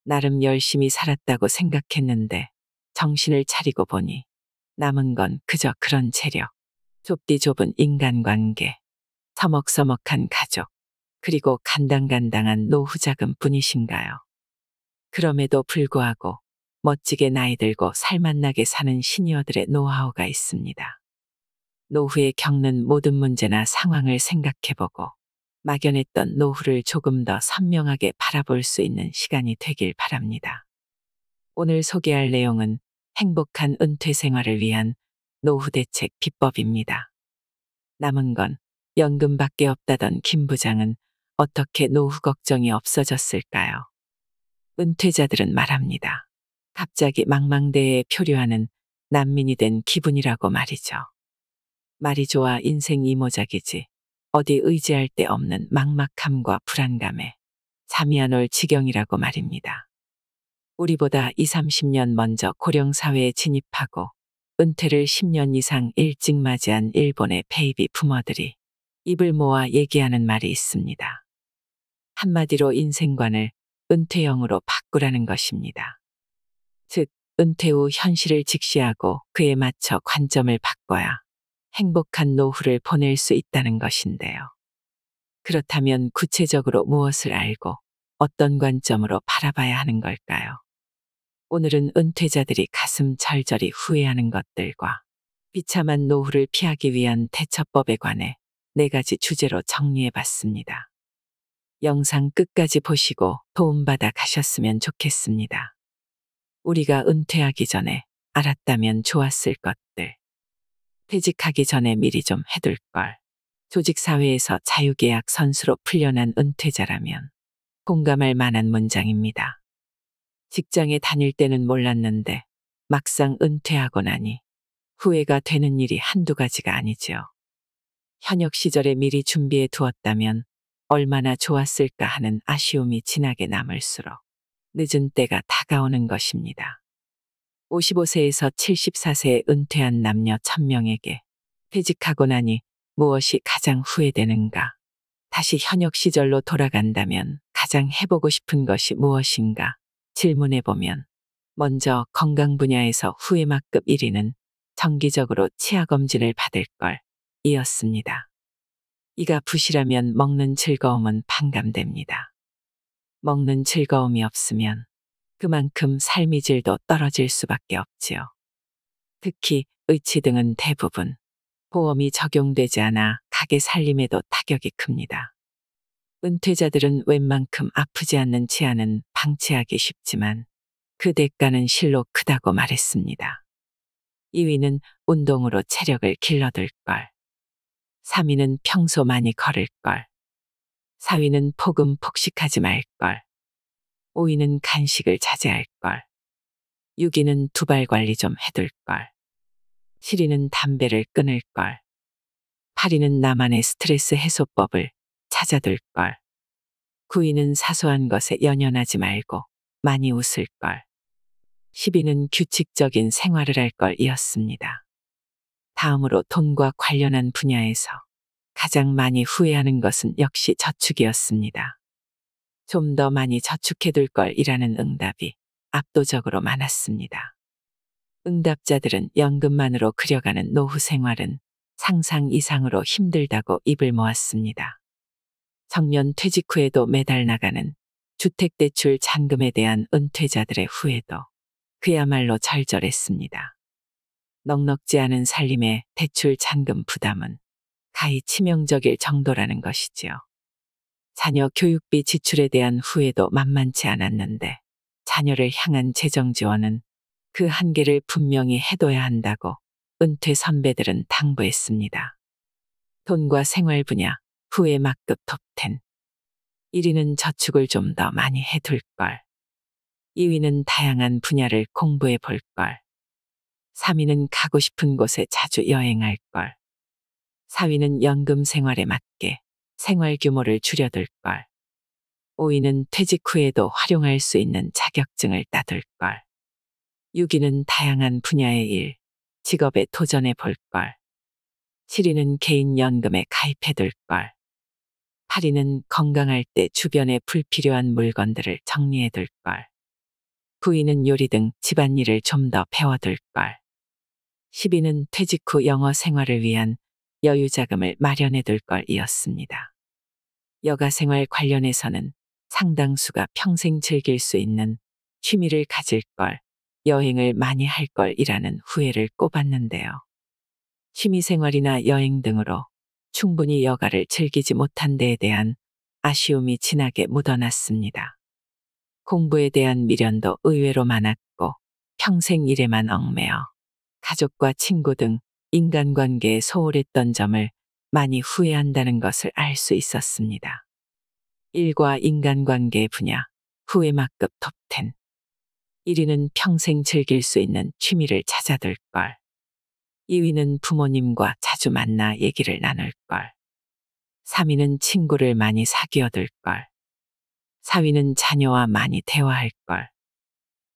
나름 열심히 살았다고 생각했는데 정신을 차리고 보니 남은 건 그저 그런 체력, 좁디 좁은 인간관계, 서먹서먹한 가족, 그리고 간당간당한 노후 자금 뿐이신가요? 그럼에도 불구하고 멋지게 나이 들고 살맛나게 사는 시니어들의 노하우가 있습니다. 노후에 겪는 모든 문제나 상황을 생각해보고 막연했던 노후를 조금 더 선명하게 바라볼 수 있는 시간이 되길 바랍니다. 오늘 소개할 내용은 행복한 은퇴 생활을 위한 노후 대책 비법입니다. 남은 건 연금밖에 없다던 김 부장은 어떻게 노후 걱정이 없어졌을까요? 은퇴자들은 말합니다. 갑자기 망망대해에 표류하는 난민이 된 기분이라고 말이죠. 말이 좋아 인생 이모작이지. 어디 의지할 데 없는 막막함과 불안감에 잠이 안 올 지경이라고 말입니다. 우리보다 20, 30년 먼저 고령사회에 진입하고 은퇴를 10년 이상 일찍 맞이한 일본의 베이비 부머들이 입을 모아 얘기하는 말이 있습니다. 한마디로 인생관을 은퇴형으로 바꾸라는 것입니다. 즉, 은퇴 후 현실을 직시하고 그에 맞춰 관점을 바꿔야 행복한 노후를 보낼 수 있다는 것인데요. 그렇다면 구체적으로 무엇을 알고 어떤 관점으로 바라봐야 하는 걸까요? 오늘은 은퇴자들이 가슴 절절히 후회하는 것들과 비참한 노후를 피하기 위한 대처법에 관해 4가지 주제로 정리해봤습니다. 영상 끝까지 보시고 도움받아 가셨으면 좋겠습니다. 우리가 은퇴하기 전에 알았다면 좋았을 것들. 퇴직하기 전에 미리 좀 해둘 걸. 조직사회에서 자유계약 선수로 풀려난 은퇴자라면 공감할 만한 문장입니다. 직장에 다닐 때는 몰랐는데 막상 은퇴하고 나니 후회가 되는 일이 한두 가지가 아니지요. 현역 시절에 미리 준비해 두었다면 얼마나 좋았을까 하는 아쉬움이 진하게 남을수록 늦은 때가 다가오는 것입니다. 55세에서 74세에 은퇴한 남녀 1000명에게 퇴직하고 나니 무엇이 가장 후회되는가? 다시 현역 시절로 돌아간다면 가장 해보고 싶은 것이 무엇인가? 질문해보면 먼저 건강 분야에서 후회막급 1위는 정기적으로 치아검진을 받을 걸 이었습니다. 이가 부실하면 먹는 즐거움은 반감됩니다. 먹는 즐거움이 없으면 그만큼 삶의 질도 떨어질 수밖에 없지요. 특히 의치 등은 대부분 보험이 적용되지 않아 가게 살림에도 타격이 큽니다. 은퇴자들은 웬만큼 아프지 않는 치아는 방치하기 쉽지만 그 대가는 실로 크다고 말했습니다. 2위는 운동으로 체력을 길러둘 걸. 3위는 평소 많이 걸을 걸. 4위는 폭음 폭식하지 말 걸. 5위는 간식을 자제할 걸. 6위는 두발 관리 좀 해둘 걸. 7위는 담배를 끊을 걸. 8위는 나만의 스트레스 해소법을 찾아둘 걸. 9위는 사소한 것에 연연하지 말고 많이 웃을 걸. 10위는 규칙적인 생활을 할 걸이었습니다. 다음으로 돈과 관련한 분야에서 가장 많이 후회하는 것은 역시 저축이었습니다. 좀 더 많이 저축해둘 걸이라는 응답이 압도적으로 많았습니다. 응답자들은 연금만으로 그려가는 노후 생활은 상상 이상으로 힘들다고 입을 모았습니다. 정년 퇴직 후에도 매달 나가는 주택대출 잔금에 대한 은퇴자들의 후회도 그야말로 절절했습니다. 넉넉지 않은 살림의 대출 잔금 부담은 가히 치명적일 정도라는 것이지요. 자녀 교육비 지출에 대한 후회도 만만치 않았는데 자녀를 향한 재정 지원은 그 한계를 분명히 해둬야 한다고 은퇴 선배들은 당부했습니다. 돈과 생활 분야 후회 막급 톱10. 1위는 저축을 좀 더 많이 해둘 걸. 2위는 다양한 분야를 공부해 볼 걸. 3위는 가고 싶은 곳에 자주 여행할 걸. 4위는 연금 생활에 맞게 생활 규모를 줄여둘 걸. 5위는 퇴직 후에도 활용할 수 있는 자격증을 따둘 걸. 6위는 다양한 분야의 일, 직업에 도전해 볼 걸. 7위는 개인 연금에 가입해 둘 걸. 8위는 건강할 때 주변에 불필요한 물건들을 정리해 둘 걸. 부인은 요리 등 집안일을 좀 더 배워둘 걸. 12는 퇴직 후 영어 생활을 위한 여유 자금을 마련해둘 걸이었습니다. 여가 생활 관련해서는 상당수가 평생 즐길 수 있는 취미를 가질 걸, 여행을 많이 할 걸이라는 후회를 꼽았는데요. 취미생활이나 여행 등으로 충분히 여가를 즐기지 못한 데에 대한 아쉬움이 진하게 묻어났습니다. 공부에 대한 미련도 의외로 많았고 평생 일에만 얽매여 가족과 친구 등 인간관계에 소홀했던 점을 많이 후회한다는 것을 알 수 있었습니다. 일과 인간관계 분야 후회 막급 톱10. 1위는 평생 즐길 수 있는 취미를 찾아둘 걸. 2위는 부모님과 자주 만나 얘기를 나눌 걸. 3위는 친구를 많이 사귀어둘 걸. 4위는 자녀와 많이 대화할 걸.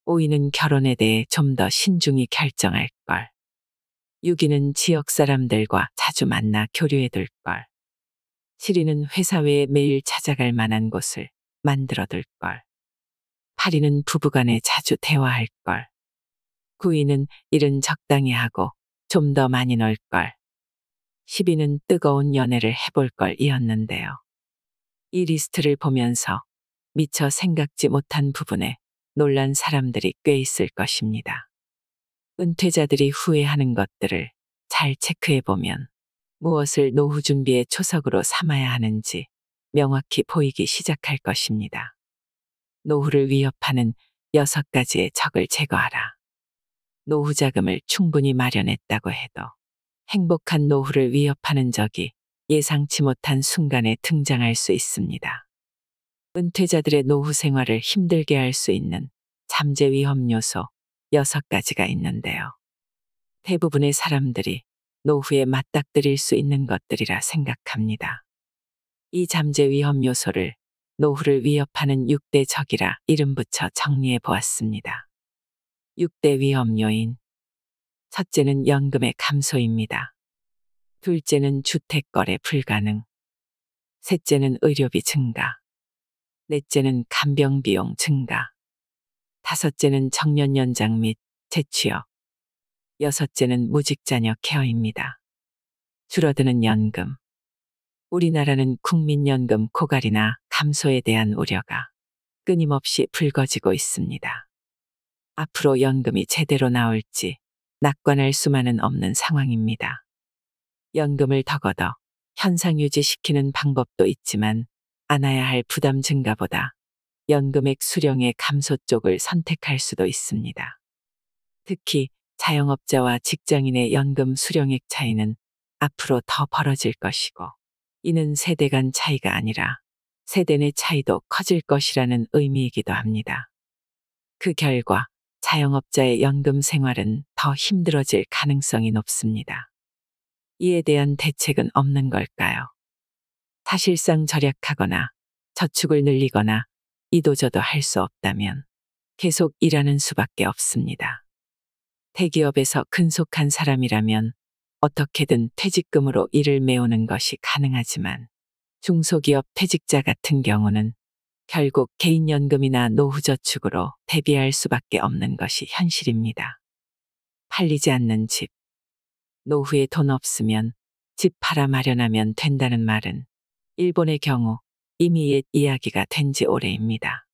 5위는 결혼에 대해 좀 더 신중히 결정할 걸. 6위는 지역 사람들과 자주 만나 교류해둘 걸. 7위는 회사 외에 매일 찾아갈 만한 곳을 만들어둘 걸. 8위는 부부간에 자주 대화할 걸. 9위는 일은 적당히 하고 좀 더 많이 놀 걸. 10위는 뜨거운 연애를 해볼 걸이었는데요. 이 리스트를 보면서 미처 생각지 못한 부분에 놀란 사람들이 꽤 있을 것입니다. 은퇴자들이 후회하는 것들을 잘 체크해보면 무엇을 노후 준비의 초석으로 삼아야 하는지 명확히 보이기 시작할 것입니다. 노후를 위협하는 6가지의 적을 제거하라. 노후 자금을 충분히 마련했다고 해도 행복한 노후를 위협하는 적이 예상치 못한 순간에 등장할 수 있습니다. 은퇴자들의 노후 생활을 힘들게 할 수 있는 잠재 위험 요소 6가지가 있는데요. 대부분의 사람들이 노후에 맞닥뜨릴 수 있는 것들이라 생각합니다. 이 잠재 위험 요소를 노후를 위협하는 6대 적이라 이름 붙여 정리해 보았습니다. 6대 위험 요인. 첫째는 연금의 감소입니다. 둘째는 주택 거래 불가능. 셋째는 의료비 증가. 넷째는 간병 비용 증가. 다섯째는 정년 연장 및 재취업. 여섯째는 무직자녀 케어입니다. 줄어드는 연금. 우리나라는 국민연금 고갈이나 감소에 대한 우려가 끊임없이 불거지고 있습니다. 앞으로 연금이 제대로 나올지 낙관할 수만은 없는 상황입니다. 연금을 더 걷어 현상 유지시키는 방법도 있지만 안아야 할 부담 증가보다 연금액 수령의 감소 쪽을 선택할 수도 있습니다. 특히 자영업자와 직장인의 연금 수령액 차이는 앞으로 더 벌어질 것이고 이는 세대 간 차이가 아니라 세대 내 차이도 커질 것이라는 의미이기도 합니다. 그 결과 자영업자의 연금 생활은 더 힘들어질 가능성이 높습니다. 이에 대한 대책은 없는 걸까요? 사실상 절약하거나 저축을 늘리거나 이도저도 할 수 없다면 계속 일하는 수밖에 없습니다. 대기업에서 근속한 사람이라면 어떻게든 퇴직금으로 일을 메우는 것이 가능하지만 중소기업 퇴직자 같은 경우는 결국 개인연금이나 노후저축으로 대비할 수밖에 없는 것이 현실입니다. 팔리지 않는 집. 노후에 돈 없으면 집 팔아 마련하면 된다는 말은 일본의 경우 이미 옛 이야기가 된 지 오래입니다.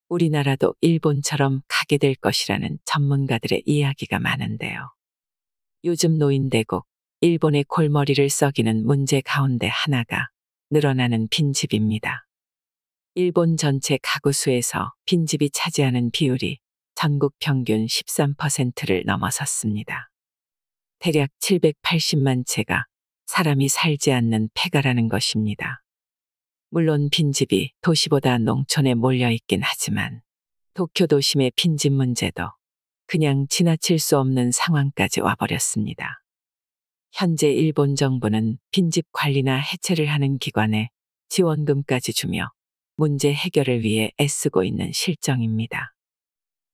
우리나라도 일본처럼 가게 될 것이라는 전문가들의 이야기가 많은데요. 요즘 노인대국, 일본의 골머리를 썩이는 문제 가운데 하나가 늘어나는 빈집입니다. 일본 전체 가구 수에서 빈집이 차지하는 비율이 전국 평균 13%를 넘어섰습니다. 대략 780만 채가 사람이 살지 않는 폐가라는 것입니다. 물론 빈집이 도시보다 농촌에 몰려있긴 하지만 도쿄 도심의 빈집 문제도 그냥 지나칠 수 없는 상황까지 와버렸습니다. 현재 일본 정부는 빈집 관리나 해체를 하는 기관에 지원금까지 주며 문제 해결을 위해 애쓰고 있는 실정입니다.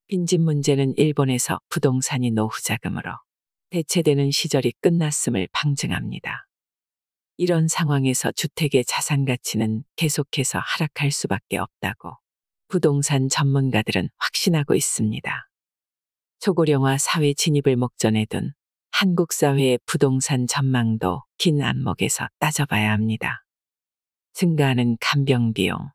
빈집 문제는 일본에서 부동산이 노후 자금으로 대체되는 시절이 끝났음을 방증합니다. 이런 상황에서 주택의 자산 가치는 계속해서 하락할 수밖에 없다고 부동산 전문가들은 확신하고 있습니다. 초고령화 사회 진입을 목전에 둔 한국 사회의 부동산 전망도 긴 안목에서 따져봐야 합니다. 증가하는 간병 비용.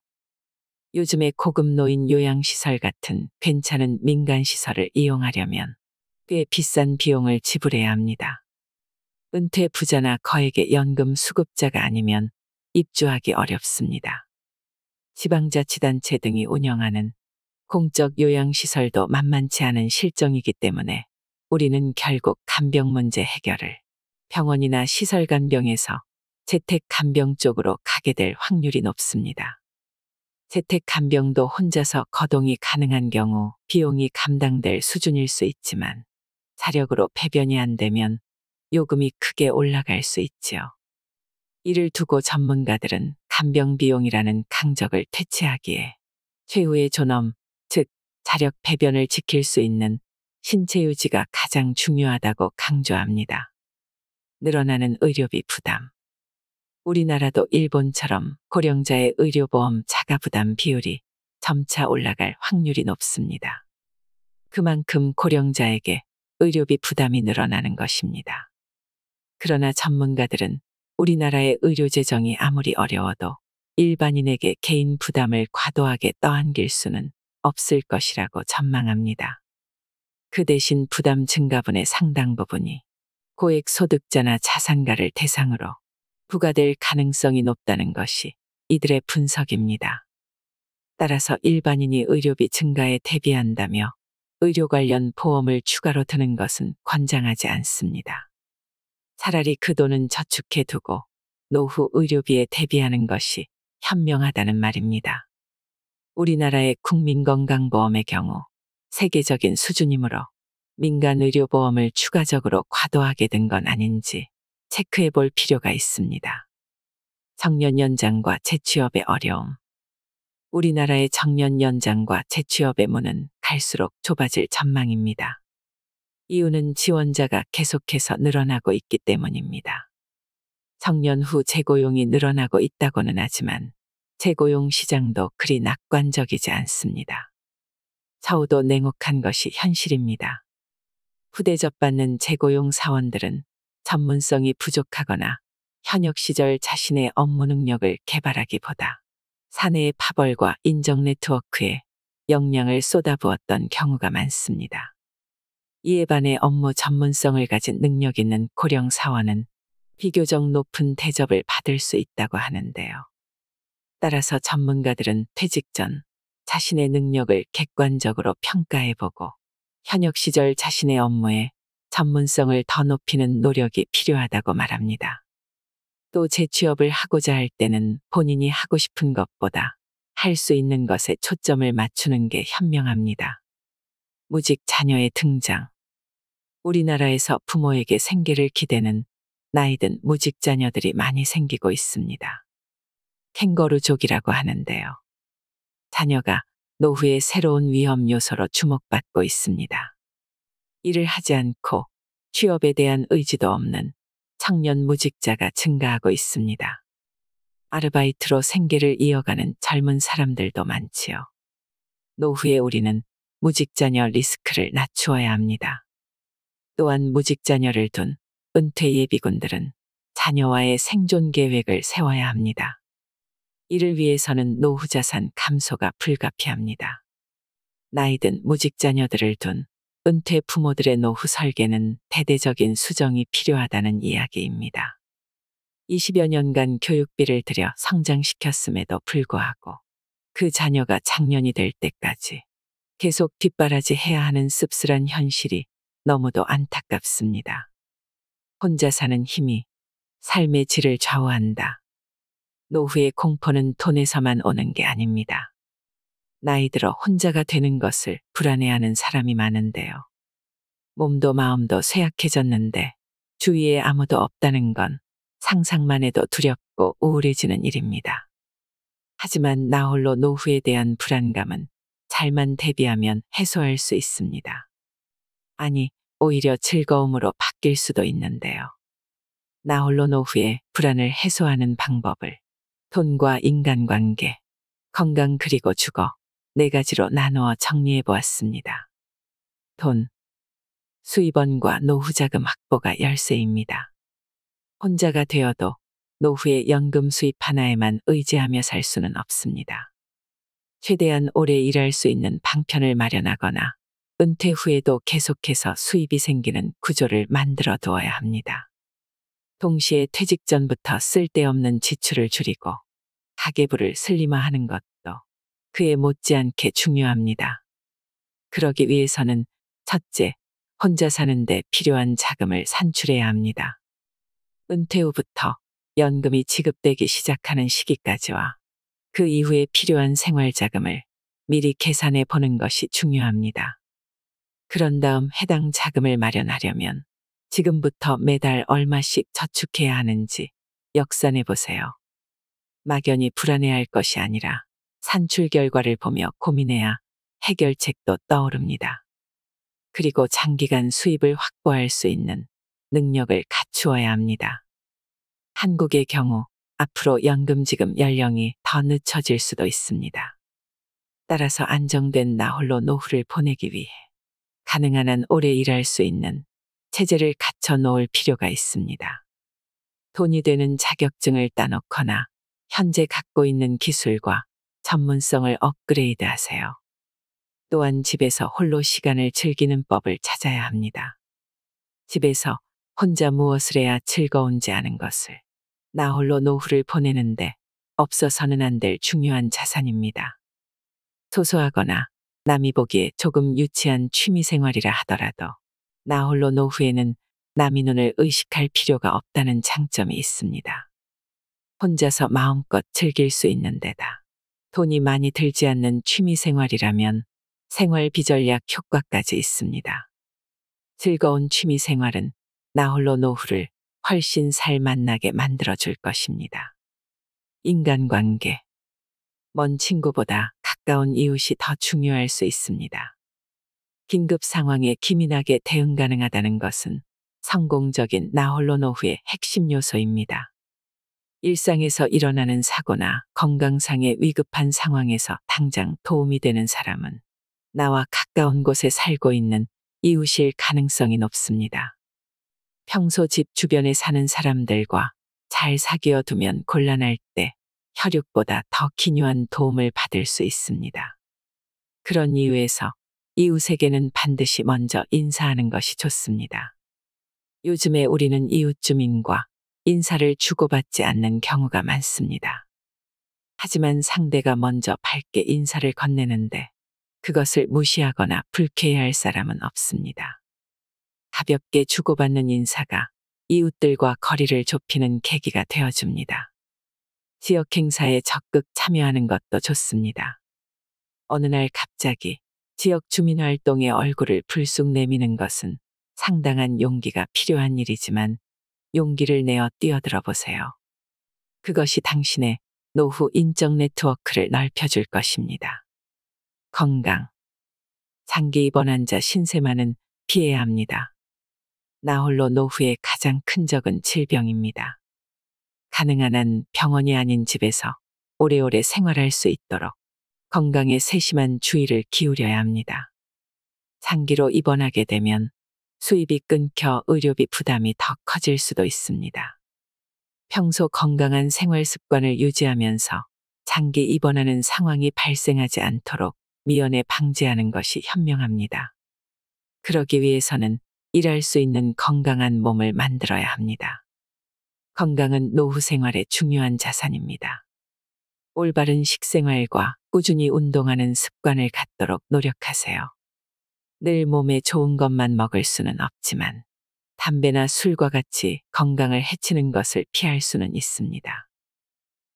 요즘의 고급 노인 요양시설 같은 괜찮은 민간시설을 이용하려면 꽤 비싼 비용을 지불해야 합니다. 은퇴 부자나 거액의 연금 수급자가 아니면 입주하기 어렵습니다. 지방자치단체 등이 운영하는 공적 요양시설도 만만치 않은 실정이기 때문에 우리는 결국 간병 문제 해결을 병원이나 시설 간병에서 재택 간병 쪽으로 가게 될 확률이 높습니다. 재택 간병도 혼자서 거동이 가능한 경우 비용이 감당될 수준일 수 있지만 자력으로 배변이 안 되면 요금이 크게 올라갈 수 있지요. 이를 두고 전문가들은 간병 비용이라는 강적을 퇴치하기에 최후의 존엄, 즉 자력 배변을 지킬 수 있는 신체 유지가 가장 중요하다고 강조합니다. 늘어나는 의료비 부담. 우리나라도 일본처럼 고령자의 의료보험 자가부담 비율이 점차 올라갈 확률이 높습니다. 그만큼 고령자에게 의료비 부담이 늘어나는 것입니다. 그러나 전문가들은 우리나라의 의료 재정이 아무리 어려워도 일반인에게 개인 부담을 과도하게 떠안길 수는 없을 것이라고 전망합니다. 그 대신 부담 증가분의 상당 부분이 고액 소득자나 자산가를 대상으로 부과될 가능성이 높다는 것이 이들의 분석입니다. 따라서 일반인이 의료비 증가에 대비한다며 의료 관련 보험을 추가로 드는 것은 권장하지 않습니다. 차라리 그 돈은 저축해 두고 노후 의료비에 대비하는 것이 현명하다는 말입니다. 우리나라의 국민건강보험의 경우 세계적인 수준이므로 민간의료보험을 추가적으로 과도하게 든 건 아닌지 체크해 볼 필요가 있습니다. 청년 연장과 재취업의 어려움. 우리나라의 청년 연장과 재취업의 문은 갈수록 좁아질 전망입니다. 이유는 지원자가 계속해서 늘어나고 있기 때문입니다. 청년 후 재고용이 늘어나고 있다고는 하지만 재고용 시장도 그리 낙관적이지 않습니다. 처우도 냉혹한 것이 현실입니다. 후대접받는 재고용 사원들은 전문성이 부족하거나 현역 시절 자신의 업무 능력을 개발하기보다 사내의 파벌과 인적 네트워크에 역량을 쏟아부었던 경우가 많습니다. 이에 반해 업무 전문성을 가진 능력 있는 고령 사원은 비교적 높은 대접을 받을 수 있다고 하는데요. 따라서 전문가들은 퇴직 전 자신의 능력을 객관적으로 평가해보고 현역 시절 자신의 업무에 전문성을 더 높이는 노력이 필요하다고 말합니다. 또 재취업을 하고자 할 때는 본인이 하고 싶은 것보다 할 수 있는 것에 초점을 맞추는 게 현명합니다. 무직 자녀의 등장. 우리나라에서 부모에게 생계를 기대는 나이든 무직 자녀들이 많이 생기고 있습니다. 캥거루족이라고 하는데요. 자녀가 노후의 새로운 위험 요소로 주목받고 있습니다. 일을 하지 않고 취업에 대한 의지도 없는 청년 무직자가 증가하고 있습니다. 아르바이트로 생계를 이어가는 젊은 사람들도 많지요. 노후에 우리는 무직자녀 리스크를 낮추어야 합니다. 또한 무직자녀를 둔 은퇴 예비군들은 자녀와의 생존 계획을 세워야 합니다. 이를 위해서는 노후 자산 감소가 불가피합니다. 나이든 무직자녀들을 둔 은퇴 부모들의 노후 설계는 대대적인 수정이 필요하다는 이야기입니다. 20여 년간 교육비를 들여 성장시켰음에도 불구하고 그 자녀가 장년이 될 때까지 계속 뒷바라지 해야 하는 씁쓸한 현실이 너무도 안타깝습니다. 혼자 사는 힘이 삶의 질을 좌우한다. 노후의 공포는 돈에서만 오는 게 아닙니다. 나이 들어 혼자가 되는 것을 불안해하는 사람이 많은데요. 몸도 마음도 쇠약해졌는데 주위에 아무도 없다는 건 상상만 해도 두렵고 우울해지는 일입니다. 하지만 나홀로 노후에 대한 불안감은 잘만 대비하면 해소할 수 있습니다. 아니, 오히려 즐거움으로 바뀔 수도 있는데요. 나홀로 노후의 불안을 해소하는 방법을 돈과 인간관계, 건강 그리고 주거, 네 가지로 나누어 정리해 보았습니다. 돈, 수입원과 노후자금 확보가 열쇠입니다. 혼자가 되어도 노후의 연금 수입 하나에만 의지하며 살 수는 없습니다. 최대한 오래 일할 수 있는 방편을 마련하거나 은퇴 후에도 계속해서 수입이 생기는 구조를 만들어 두어야 합니다. 동시에 퇴직 전부터 쓸데없는 지출을 줄이고 가계부를 슬림화하는 것도 그에 못지않게 중요합니다. 그러기 위해서는 첫째, 혼자 사는데 필요한 자금을 산출해야 합니다. 은퇴 후부터 연금이 지급되기 시작하는 시기까지와 그 이후에 필요한 생활 자금을 미리 계산해 보는 것이 중요합니다. 그런 다음 해당 자금을 마련하려면 지금부터 매달 얼마씩 저축해야 하는지 역산해 보세요. 막연히 불안해할 것이 아니라 산출 결과를 보며 고민해야 해결책도 떠오릅니다. 그리고 장기간 수입을 확보할 수 있는 능력을 갖추어야 합니다. 한국의 경우 앞으로 연금 지급 연령이 더 늦춰질 수도 있습니다. 따라서 안정된 나홀로 노후를 보내기 위해 가능한 한 오래 일할 수 있는 체제를 갖춰 놓을 필요가 있습니다. 돈이 되는 자격증을 따놓거나 현재 갖고 있는 기술과 전문성을 업그레이드 하세요. 또한 집에서 홀로 시간을 즐기는 법을 찾아야 합니다. 집에서 혼자 무엇을 해야 즐거운지 아는 것을 나 홀로 노후를 보내는데 없어서는 안 될 중요한 자산입니다. 소소하거나 남이 보기에 조금 유치한 취미생활이라 하더라도 나 홀로 노후에는 남의 눈을 의식할 필요가 없다는 장점이 있습니다. 혼자서 마음껏 즐길 수 있는 데다 돈이 많이 들지 않는 취미생활이라면 생활 비전략 효과까지 있습니다. 즐거운 취미생활은 나 홀로 노후를 훨씬 살맛나게 만들어줄 것입니다. 인간관계. 먼 친구보다 가까운 이웃이 더 중요할 수 있습니다. 긴급 상황에 기민하게 대응 가능하다는 것은 성공적인 나 홀로 노후의 핵심 요소입니다. 일상에서 일어나는 사고나 건강상의 위급한 상황에서 당장 도움이 되는 사람은 나와 가까운 곳에 살고 있는 이웃일 가능성이 높습니다. 평소 집 주변에 사는 사람들과 잘 사귀어 두면 곤란할 때 혈육보다 더 기묘한 도움을 받을 수 있습니다. 그런 이유에서 이웃에게는 반드시 먼저 인사하는 것이 좋습니다. 요즘에 우리는 이웃 주민과 인사를 주고받지 않는 경우가 많습니다. 하지만 상대가 먼저 밝게 인사를 건네는데 그것을 무시하거나 불쾌해할 사람은 없습니다. 가볍게 주고받는 인사가 이웃들과 거리를 좁히는 계기가 되어줍니다. 지역 행사에 적극 참여하는 것도 좋습니다. 어느 날 갑자기 지역 주민 활동에 얼굴을 불쑥 내미는 것은 상당한 용기가 필요한 일이지만 용기를 내어 뛰어들어 보세요. 그것이 당신의 노후 인적 네트워크를 넓혀줄 것입니다. 건강. 장기 입원 환자 신세만은 피해야 합니다. 나 홀로 노후의 가장 큰 적은 질병입니다. 가능한 한 병원이 아닌 집에서 오래오래 생활할 수 있도록 건강에 세심한 주의를 기울여야 합니다. 장기로 입원하게 되면 수입이 끊겨 의료비 부담이 더 커질 수도 있습니다. 평소 건강한 생활 습관을 유지하면서 장기 입원하는 상황이 발생하지 않도록 미연에 방지하는 것이 현명합니다. 그러기 위해서는 일할 수 있는 건강한 몸을 만들어야 합니다. 건강은 노후 생활의 중요한 자산입니다. 올바른 식생활과 꾸준히 운동하는 습관을 갖도록 노력하세요. 늘 몸에 좋은 것만 먹을 수는 없지만 담배나 술과 같이 건강을 해치는 것을 피할 수는 있습니다.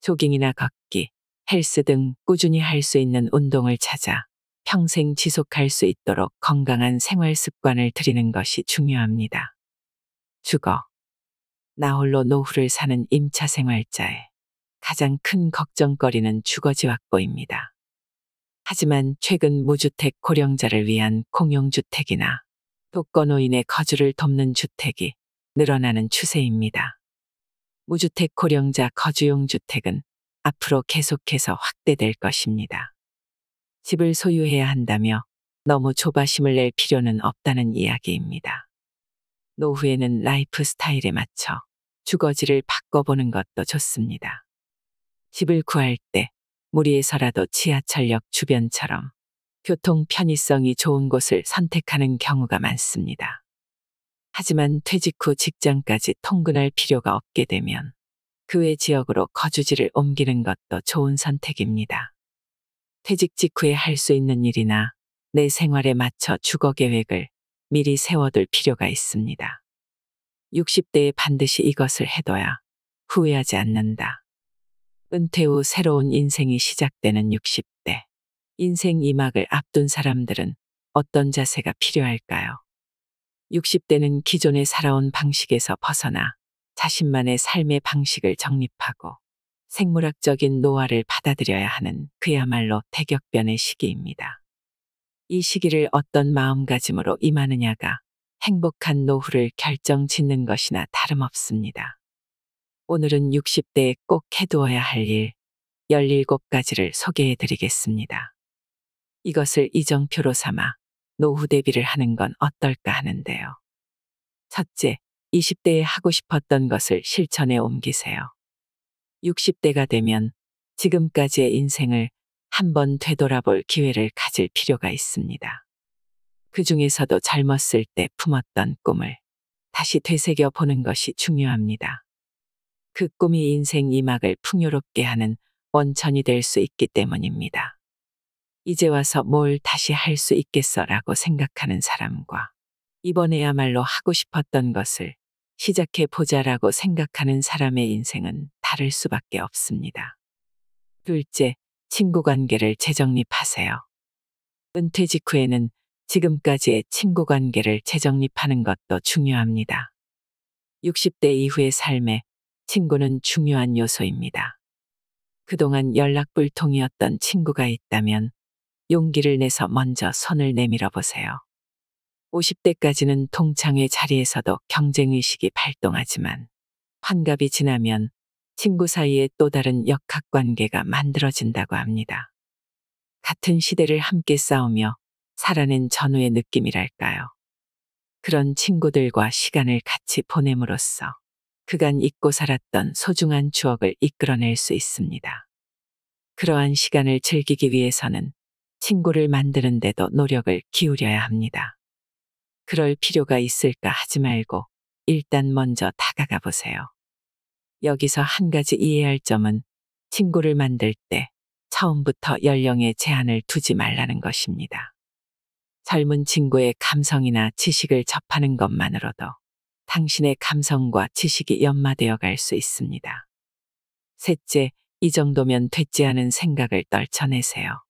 조깅이나 걷기, 헬스 등 꾸준히 할 수 있는 운동을 찾아 평생 지속할 수 있도록 건강한 생활 습관을 들이는 것이 중요합니다. 주거. 나 홀로 노후를 사는 임차 생활자의 가장 큰 걱정거리는 주거지 확보입니다. 하지만 최근 무주택 고령자를 위한 공용주택이나 독거노인의 거주를 돕는 주택이 늘어나는 추세입니다. 무주택 고령자 거주용 주택은 앞으로 계속해서 확대될 것입니다. 집을 소유해야 한다며 너무 조바심을 낼 필요는 없다는 이야기입니다. 노후에는 라이프 스타일에 맞춰 주거지를 바꿔보는 것도 좋습니다. 집을 구할 때 무리해서라도 지하철역 주변처럼 교통 편의성이 좋은 곳을 선택하는 경우가 많습니다. 하지만 퇴직 후 직장까지 통근할 필요가 없게 되면 그 외 지역으로 거주지를 옮기는 것도 좋은 선택입니다. 퇴직 직후에 할 수 있는 일이나 내 생활에 맞춰 주거 계획을 미리 세워둘 필요가 있습니다. 60대에 반드시 이것을 해둬야 후회하지 않는다. 은퇴 후 새로운 인생이 시작되는 60대. 인생 2막을 앞둔 사람들은 어떤 자세가 필요할까요? 60대는 기존에 살아온 방식에서 벗어나 자신만의 삶의 방식을 정립하고 생물학적인 노화를 받아들여야 하는 그야말로 대격변의 시기입니다. 이 시기를 어떤 마음가짐으로 임하느냐가 행복한 노후를 결정짓는 것이나 다름없습니다. 오늘은 60대에 꼭 해두어야 할 일 17가지를 소개해 드리겠습니다. 이것을 이정표로 삼아 노후 대비를 하는 건 어떨까 하는데요. 첫째, 20대에 하고 싶었던 것을 실천에 옮기세요. 60대가 되면 지금까지의 인생을 한번 되돌아볼 기회를 가질 필요가 있습니다. 그 중에서도 젊었을 때 품었던 꿈을 다시 되새겨 보는 것이 중요합니다. 그 꿈이 인생 2막을 풍요롭게 하는 원천이 될 수 있기 때문입니다. 이제 와서 뭘 다시 할 수 있겠어라고 생각하는 사람과 이번에야말로 하고 싶었던 것을 시작해 보자라고 생각하는 사람의 인생은 다를 수밖에 없습니다. 둘째, 친구 관계를 재정립하세요. 은퇴 직후에는 지금까지의 친구 관계를 재정립하는 것도 중요합니다. 60대 이후의 삶에 친구는 중요한 요소입니다. 그동안 연락불통이었던 친구가 있다면 용기를 내서 먼저 손을 내밀어 보세요. 50대까지는 동창회 자리에서도 경쟁의식이 발동하지만 환갑이 지나면 친구 사이에 또 다른 역학관계가 만들어진다고 합니다. 같은 시대를 함께 싸우며 살아낸 전우의 느낌이랄까요. 그런 친구들과 시간을 같이 보냄으로써 그간 잊고 살았던 소중한 추억을 이끌어낼 수 있습니다. 그러한 시간을 즐기기 위해서는 친구를 만드는 데도 노력을 기울여야 합니다. 그럴 필요가 있을까 하지 말고 일단 먼저 다가가 보세요. 여기서 한 가지 이해할 점은 친구를 만들 때 처음부터 연령에 제한을 두지 말라는 것입니다. 젊은 친구의 감성이나 지식을 접하는 것만으로도 당신의 감성과 지식이 연마되어 갈 수 있습니다. 셋째, 이 정도면 됐지 하는 생각을 떨쳐내세요.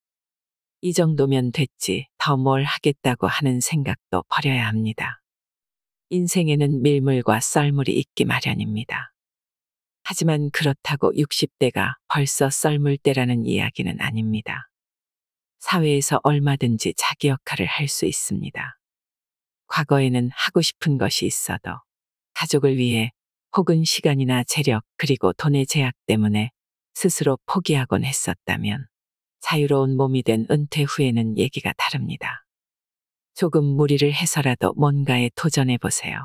이 정도면 됐지, 더 뭘 하겠다고 하는 생각도 버려야 합니다. 인생에는 밀물과 썰물이 있기 마련입니다. 하지만 그렇다고 60대가 벌써 썰물 때라는 이야기는 아닙니다. 사회에서 얼마든지 자기 역할을 할 수 있습니다. 과거에는 하고 싶은 것이 있어도 가족을 위해 혹은 시간이나 재력 그리고 돈의 제약 때문에 스스로 포기하곤 했었다면 자유로운 몸이 된 은퇴 후에는 얘기가 다릅니다. 조금 무리를 해서라도 뭔가에 도전해 보세요.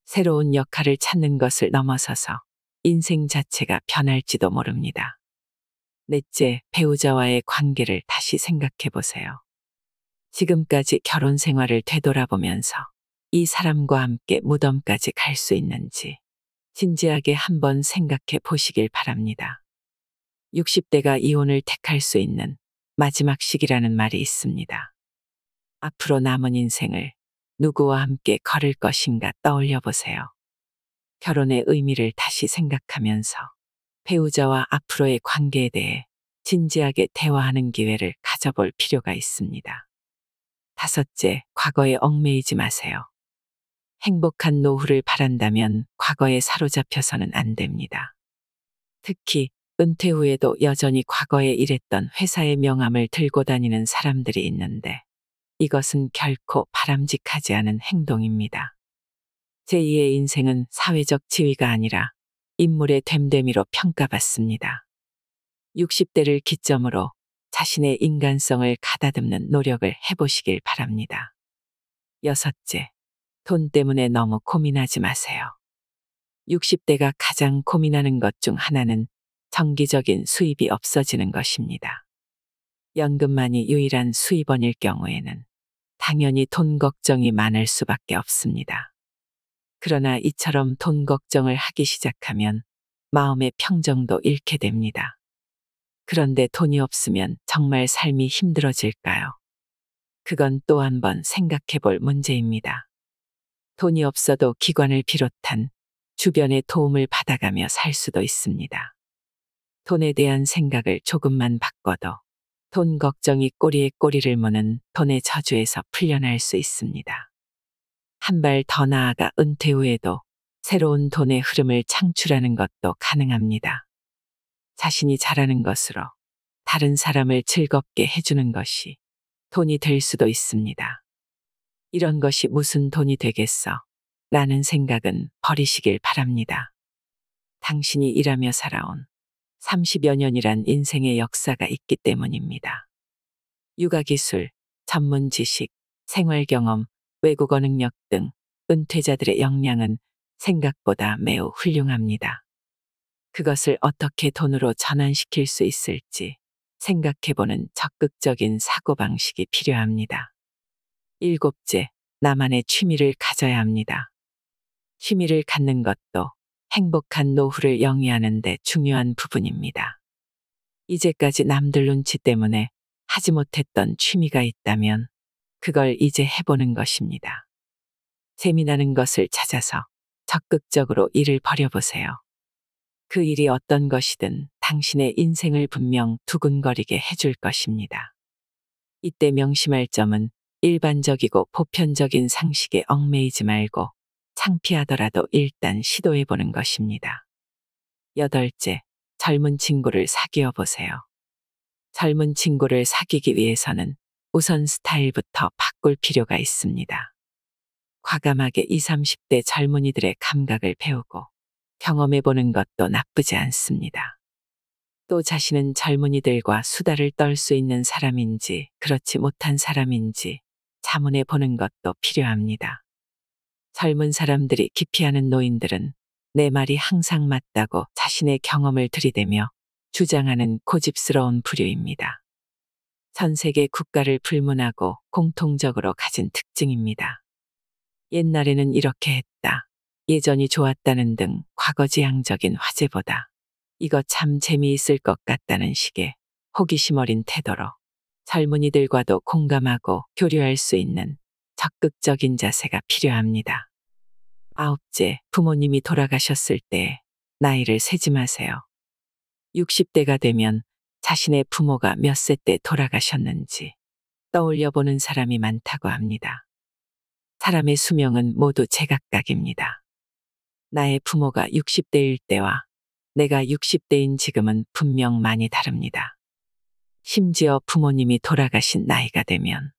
새로운 역할을 찾는 것을 넘어서서 인생 자체가 변할지도 모릅니다. 넷째, 배우자와의 관계를 다시 생각해 보세요. 지금까지 결혼 생활을 되돌아보면서 이 사람과 함께 무덤까지 갈 수 있는지 진지하게 한번 생각해 보시길 바랍니다. 60대가 이혼을 택할 수 있는 마지막 시기라는 말이 있습니다. 앞으로 남은 인생을 누구와 함께 걸을 것인가 떠올려 보세요. 결혼의 의미를 다시 생각하면서 배우자와 앞으로의 관계에 대해 진지하게 대화하는 기회를 가져볼 필요가 있습니다. 다섯째, 과거에 얽매이지 마세요. 행복한 노후를 바란다면 과거에 사로잡혀서는 안 됩니다. 특히 은퇴 후에도 여전히 과거에 일했던 회사의 명함을 들고 다니는 사람들이 있는데 이것은 결코 바람직하지 않은 행동입니다. 제2의 인생은 사회적 지위가 아니라 인물의 됨됨이로 평가받습니다. 60대를 기점으로 자신의 인간성을 가다듬는 노력을 해보시길 바랍니다. 여섯째, 돈 때문에 너무 고민하지 마세요. 60대가 가장 고민하는 것 중 하나는 정기적인 수입이 없어지는 것입니다. 연금만이 유일한 수입원일 경우에는 당연히 돈 걱정이 많을 수밖에 없습니다. 그러나 이처럼 돈 걱정을 하기 시작하면 마음의 평정도 잃게 됩니다. 그런데 돈이 없으면 정말 삶이 힘들어질까요? 그건 또 한 번 생각해 볼 문제입니다. 돈이 없어도 기관을 비롯한 주변의 도움을 받아가며 살 수도 있습니다. 돈에 대한 생각을 조금만 바꿔도 돈 걱정이 꼬리에 꼬리를 무는 돈의 저주에서 풀려날 수 있습니다. 한 발 더 나아가 은퇴 후에도 새로운 돈의 흐름을 창출하는 것도 가능합니다. 자신이 잘하는 것으로 다른 사람을 즐겁게 해주는 것이 돈이 될 수도 있습니다. 이런 것이 무슨 돈이 되겠어? 라는 생각은 버리시길 바랍니다. 당신이 일하며 살아온 30여 년이란 인생의 역사가 있기 때문입니다. 육아기술, 전문 지식, 생활경험, 외국어 능력 등 은퇴자들의 역량은 생각보다 매우 훌륭합니다. 그것을 어떻게 돈으로 전환시킬 수 있을지 생각해보는 적극적인 사고방식이 필요합니다. 일곱째, 나만의 취미를 가져야 합니다. 취미를 갖는 것도 행복한 노후를 영위하는 데 중요한 부분입니다. 이제까지 남들 눈치 때문에 하지 못했던 취미가 있다면 그걸 이제 해보는 것입니다. 재미나는 것을 찾아서 적극적으로 일을 벌여보세요. 그 일이 어떤 것이든 당신의 인생을 분명 두근거리게 해줄 것입니다. 이때 명심할 점은 일반적이고 보편적인 상식에 얽매이지 말고 창피하더라도 일단 시도해보는 것입니다. 여덟째, 젊은 친구를 사귀어 보세요. 젊은 친구를 사귀기 위해서는 우선 스타일부터 바꿀 필요가 있습니다. 과감하게 20, 30대 젊은이들의 감각을 배우고 경험해보는 것도 나쁘지 않습니다. 또 자신은 젊은이들과 수다를 떨 수 있는 사람인지 그렇지 못한 사람인지 자문해 보는 것도 필요합니다. 젊은 사람들이 기피하는 노인들은 내 말이 항상 맞다고 자신의 경험을 들이대며 주장하는 고집스러운 부류입니다. 전 세계 국가를 불문하고 공통적으로 가진 특징입니다. 옛날에는 이렇게 했다. 예전이 좋았다는 등 과거지향적인 화제보다 이거 참 재미있을 것 같다는 식의 호기심 어린 태도로 젊은이들과도 공감하고 교류할 수 있는 적극적인 자세가 필요합니다. 아홉째, 부모님이 돌아가셨을 때 나이를 세지 마세요. 60대가 되면 자신의 부모가 몇 세 때 돌아가셨는지 떠올려 보는 사람이 많다고 합니다. 사람의 수명은 모두 제각각입니다. 나의 부모가 60대일 때와 내가 60대인 지금은 분명 많이 다릅니다. 심지어 부모님이 돌아가신 나이가 되면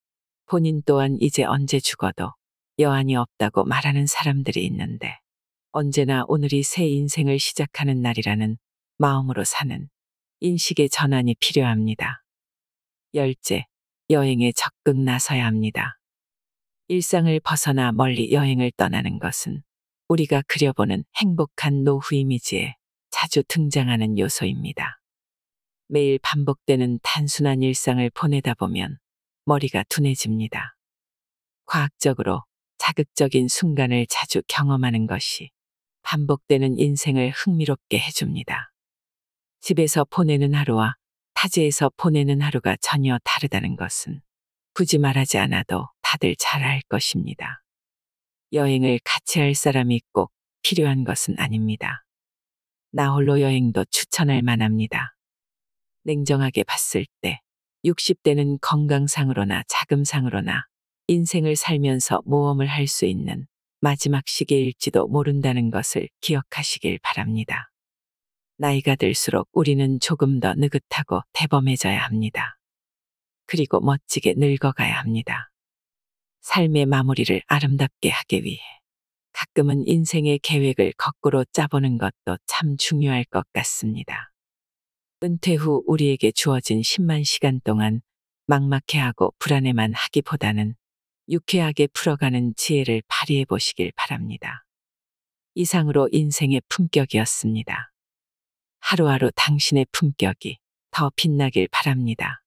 본인 또한 이제 언제 죽어도 여한이 없다고 말하는 사람들이 있는데 언제나 오늘이 새 인생을 시작하는 날이라는 마음으로 사는 인식의 전환이 필요합니다. 열째, 여행에 적극 나서야 합니다. 일상을 벗어나 멀리 여행을 떠나는 것은 우리가 그려보는 행복한 노후 이미지에 자주 등장하는 요소입니다. 매일 반복되는 단순한 일상을 보내다 보면 머리가 둔해집니다. 과학적으로 자극적인 순간을 자주 경험하는 것이 반복되는 인생을 흥미롭게 해줍니다. 집에서 보내는 하루와 타지에서 보내는 하루가 전혀 다르다는 것은 굳이 말하지 않아도 다들 잘 알 것입니다. 여행을 같이 할 사람이 꼭 필요한 것은 아닙니다. 나 홀로 여행도 추천할 만합니다. 냉정하게 봤을 때 60대는 건강상으로나 자금상으로나 인생을 살면서 모험을 할 수 있는 마지막 시기일지도 모른다는 것을 기억하시길 바랍니다. 나이가 들수록 우리는 조금 더 느긋하고 대범해져야 합니다. 그리고 멋지게 늙어가야 합니다. 삶의 마무리를 아름답게 하기 위해 가끔은 인생의 계획을 거꾸로 짜보는 것도 참 중요할 것 같습니다. 은퇴 후 우리에게 주어진 10만 시간 동안 막막해하고 불안해만 하기보다는 유쾌하게 풀어가는 지혜를 발휘해 보시길 바랍니다. 이상으로 인생의 품격이었습니다. 하루하루 당신의 품격이 더 빛나길 바랍니다.